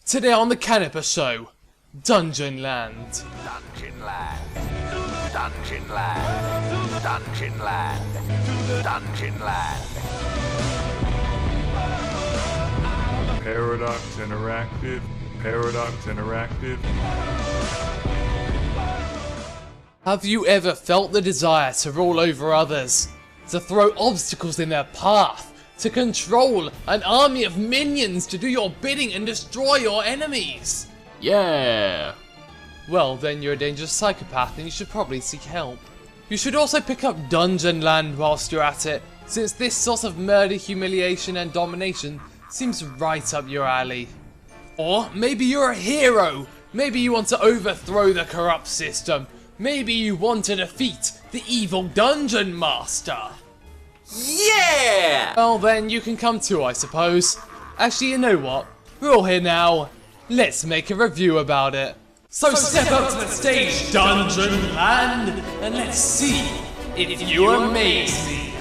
Today on the Canipa show, Dungeonland. Dungeonland. Dungeonland. Dungeonland. Dungeonland. Paradox Interactive. Paradox Interactive. Have you ever felt the desire to rule over others? To throw obstacles in their path? To control an army of minions to do your bidding and destroy your enemies? Yeah! Well, then you're a dangerous psychopath and you should probably seek help. You should also pick up Dungeonland whilst you're at it, since this sort of murder, humiliation and domination seems right up your alley. Or maybe you're a hero! Maybe you want to overthrow the corrupt system. Maybe you want to defeat the evil Dungeon Master. Yeah! Well then, you can come too, I suppose. Actually, you know what? We're all here now. Let's make a review about it. So step up to the stage, Dungeonland, and let's see if you amaze me.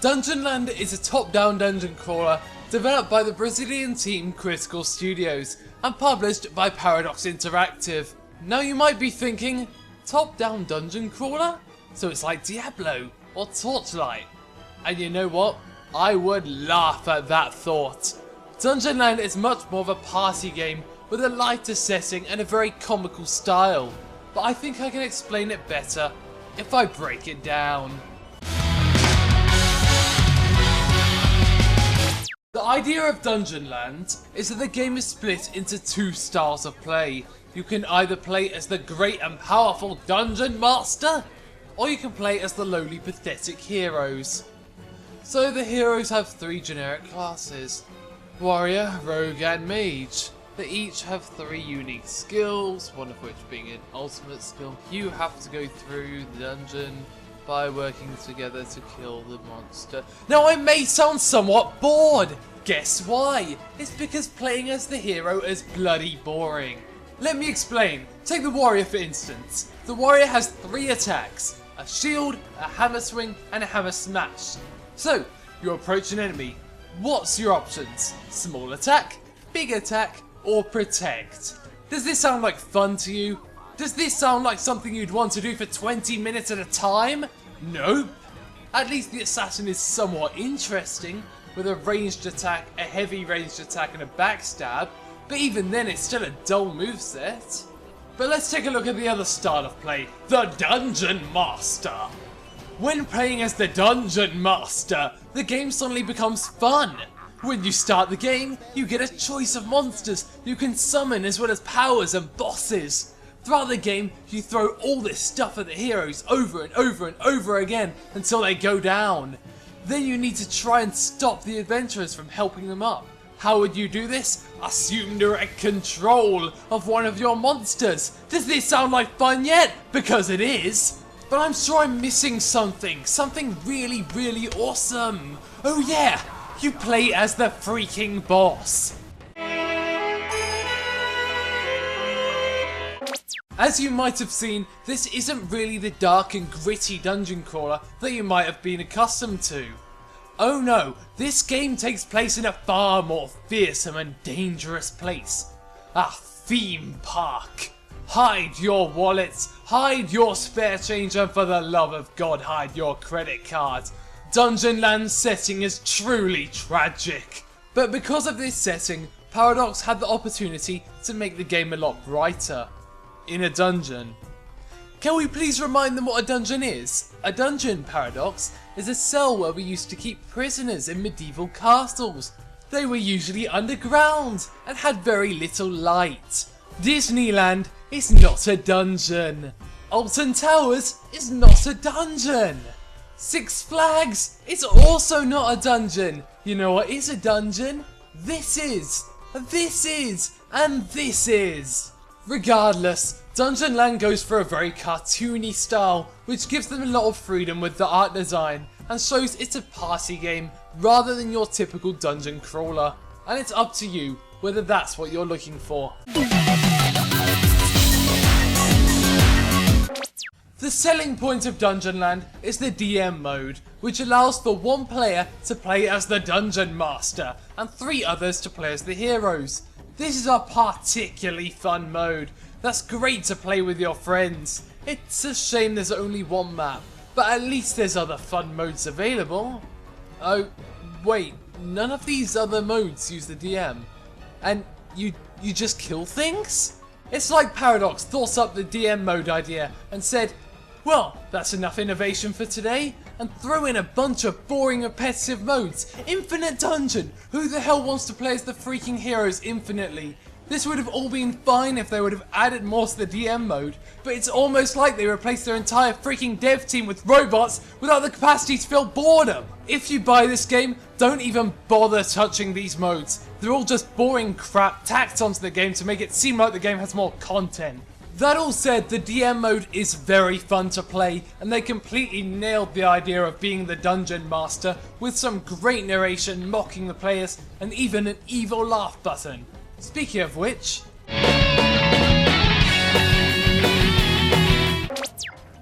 Dungeonland is a top-down dungeon crawler developed by the Brazilian team Critical Studios and published by Paradox Interactive. Now you might be thinking, top-down dungeon crawler? So it's like Diablo or Torchlight. And you know what? I would laugh at that thought. Dungeonland is much more of a party game with a lighter setting and a very comical style. But I think I can explain it better if I break it down. The idea of Dungeonland is that the game is split into two styles of play. You can either play as the great and powerful Dungeon Master, or you can play as the lowly pathetic heroes. So the heroes have three generic classes: Warrior, Rogue and Mage. They each have three unique skills, one of which being an ultimate skill. You have to go through the dungeon by working together to kill the monster. Now I may sound somewhat bored! Guess why? It's because playing as the hero is bloody boring. Let me explain. Take the warrior for instance. The warrior has three attacks: a shield, a hammer swing and a hammer smash. So, you approach an enemy. What's your options? Small attack, big attack or protect? Does this sound like fun to you? Does this sound like something you'd want to do for 20 minutes at a time? Nope. At least the assassin is somewhat interesting, with a ranged attack, a heavy ranged attack and a backstab, but even then it's still a dull moveset. But let's take a look at the other style of play, the Dungeon Master. When playing as the Dungeon Master, the game suddenly becomes fun. When you start the game, you get a choice of monsters you can summon as well as powers and bosses. Throughout the game, you throw all this stuff at the heroes over and over and over again until they go down. Then you need to try and stop the adventurers from helping them up. How would you do this? Assume direct control of one of your monsters. Does this sound like fun yet? Because it is. But I'm sure I'm missing something really, really awesome. Oh yeah, you play as the freaking boss. As you might have seen, this isn't really the dark and gritty dungeon crawler that you might have been accustomed to. Oh no, this game takes place in a far more fearsome and dangerous place. A theme park. Hide your wallets, hide your spare change, and for the love of God, hide your credit card. Dungeonland's setting is truly tragic. But because of this setting, Paradox had the opportunity to make the game a lot brighter. In a dungeon. Can we please remind them what a dungeon is? A dungeon, Paradox, is a cell where we used to keep prisoners in medieval castles. They were usually underground and had very little light. Disneyland is not a dungeon. Alton Towers is not a dungeon. Six Flags is also not a dungeon. You know what is a dungeon? This is, and this is. Regardless, Dungeonland goes for a very cartoony style, which gives them a lot of freedom with the art design, and shows it's a party game rather than your typical dungeon crawler. And it's up to you whether that's what you're looking for. The selling point of Dungeonland is the DM mode, which allows for one player to play as the Dungeon Master and 3 others to play as the heroes. This is a particularly fun mode that's great to play with your friends. It's a shame there's only one map, but at least there's other fun modes available. Oh, wait, none of these other modes use the DM. And you just kill things? It's like Paradox thought up the DM mode idea and said, well, that's enough innovation for today, and throw in a bunch of boring repetitive modes. Infinite Dungeon! Who the hell wants to play as the freaking heroes infinitely? This would have all been fine if they would have added more to the DM mode, but it's almost like they replaced their entire freaking dev team with robots without the capacity to feel boredom. If you buy this game, don't even bother touching these modes. They're all just boring crap tacked onto the game to make it seem like the game has more content. That all said, the DM mode is very fun to play, and they completely nailed the idea of being the Dungeon Master with some great narration mocking the players and even an evil laugh button. Speaking of which, the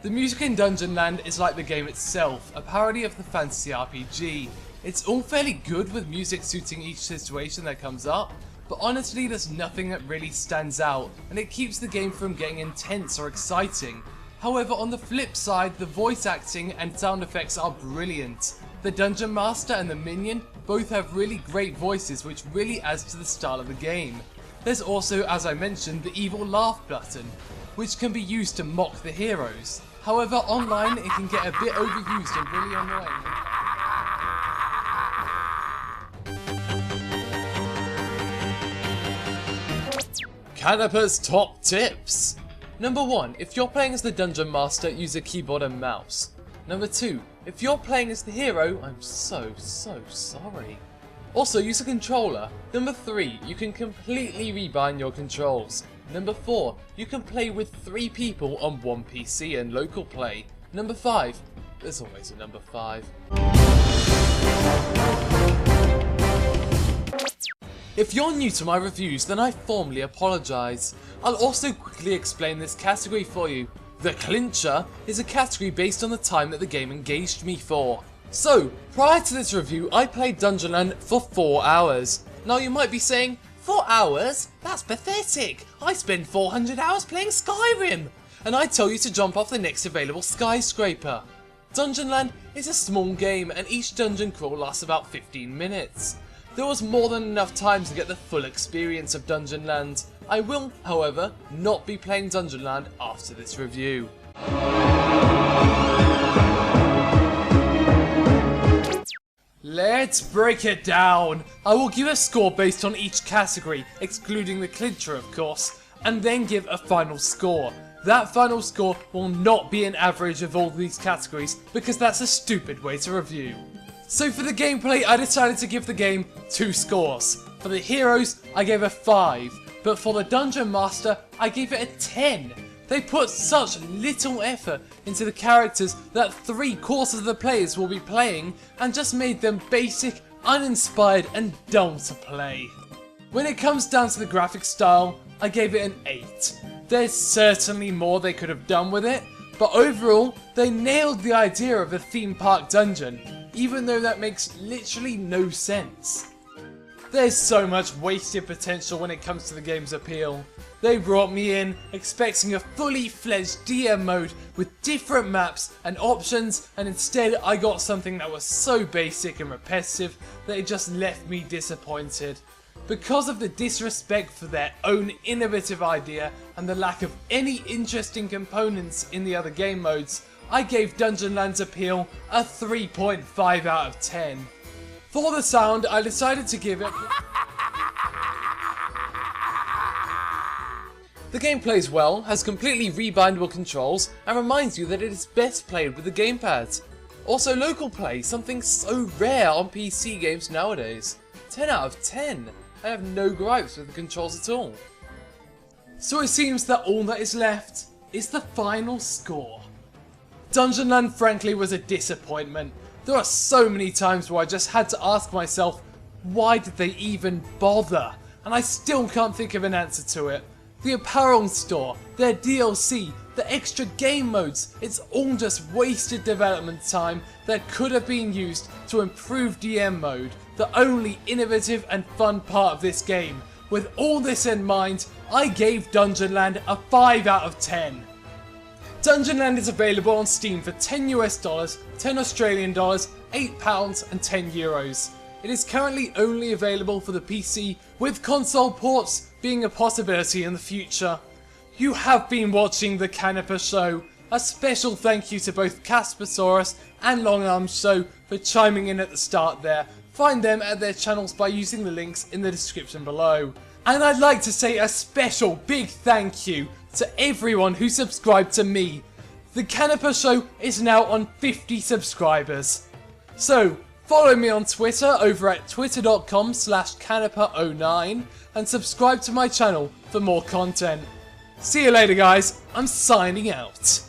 music in Dungeonland is like the game itself, a parody of the fantasy RPG. It's all fairly good with music suiting each situation that comes up, but honestly there's nothing that really stands out, and it keeps the game from getting intense or exciting. However, on the flip side, the voice acting and sound effects are brilliant. The Dungeon Master and the Minion both have really great voices, which really adds to the style of the game. There's also, as I mentioned, the evil laugh button, which can be used to mock the heroes. However, online it can get a bit overused and really annoying. Canipa's top tips. Number 1, if you're playing as the Dungeon Master, use a keyboard and mouse. Number 2, if you're playing as the hero, I'm so sorry. Also, use a controller. Number 3, you can completely rebind your controls. Number 4, you can play with 3 people on one PC and local play. Number 5, there's always a number 5. If you're new to my reviews, then I formally apologise. I'll also quickly explain this category for you. The Clincher is a category based on the time that the game engaged me for. So, prior to this review, I played Dungeonland for 4 hours. Now you might be saying, 4 hours? That's pathetic! I spend 400 hours playing Skyrim! And I tell you to jump off the next available skyscraper. Dungeonland is a small game and each dungeon crawl lasts about 15 minutes. There was more than enough time to get the full experience of Dungeonland. I will, however, not be playing Dungeonland after this review. Let's break it down. I will give a score based on each category, excluding the Clincher of course, and then give a final score. That final score will not be an average of all these categories because that's a stupid way to review. So for the gameplay, I decided to give the game 2 scores. For the heroes, I gave a 5, but for the Dungeon Master, I gave it a 10. They put such little effort into the characters that 3/4 of the players will be playing and just made them basic, uninspired and dull to play. When it comes down to the graphic style, I gave it an 8. There's certainly more they could have done with it, but overall, they nailed the idea of a theme park dungeon, even though that makes literally no sense. There's so much wasted potential when it comes to the game's appeal. They brought me in expecting a fully fledged DM mode with different maps and options, and instead I got something that was so basic and repetitive that it just left me disappointed. Because of the disrespect for their own innovative idea and the lack of any interesting components in the other game modes, I gave Dungeonland's appeal a 3.5 out of 10. For the sound, I decided to give it... The game plays well, has completely rebindable controls, and reminds you that it is best played with the gamepad. Also local play, something so rare on PC games nowadays. 10 out of 10. I have no gripes with the controls at all. So it seems that all that is left is the final score. Dungeonland frankly was a disappointment. There are so many times where I just had to ask myself, why did they even bother? And I still can't think of an answer to it. The apparel store, their DLC, the extra game modes, it's all just wasted development time that could have been used to improve DM mode, the only innovative and fun part of this game. With all this in mind, I gave Dungeonland a 5 out of 10. Dungeonland is available on Steam for $10 US, 10 Australian dollars, £8 and 10 euros. It is currently only available for the PC, with console ports being a possibility in the future. You have been watching the Canipa Show. A special thank you to both Caspersaurus and Longarm Show for chiming in at the start there. Find them at their channels by using the links in the description below. And I'd like to say a special big thank you to everyone who subscribed to me. The Canipa Show is now on 50 subscribers. So, follow me on Twitter over at twitter.com/canipa09 and subscribe to my channel for more content. See you later guys, I'm signing out.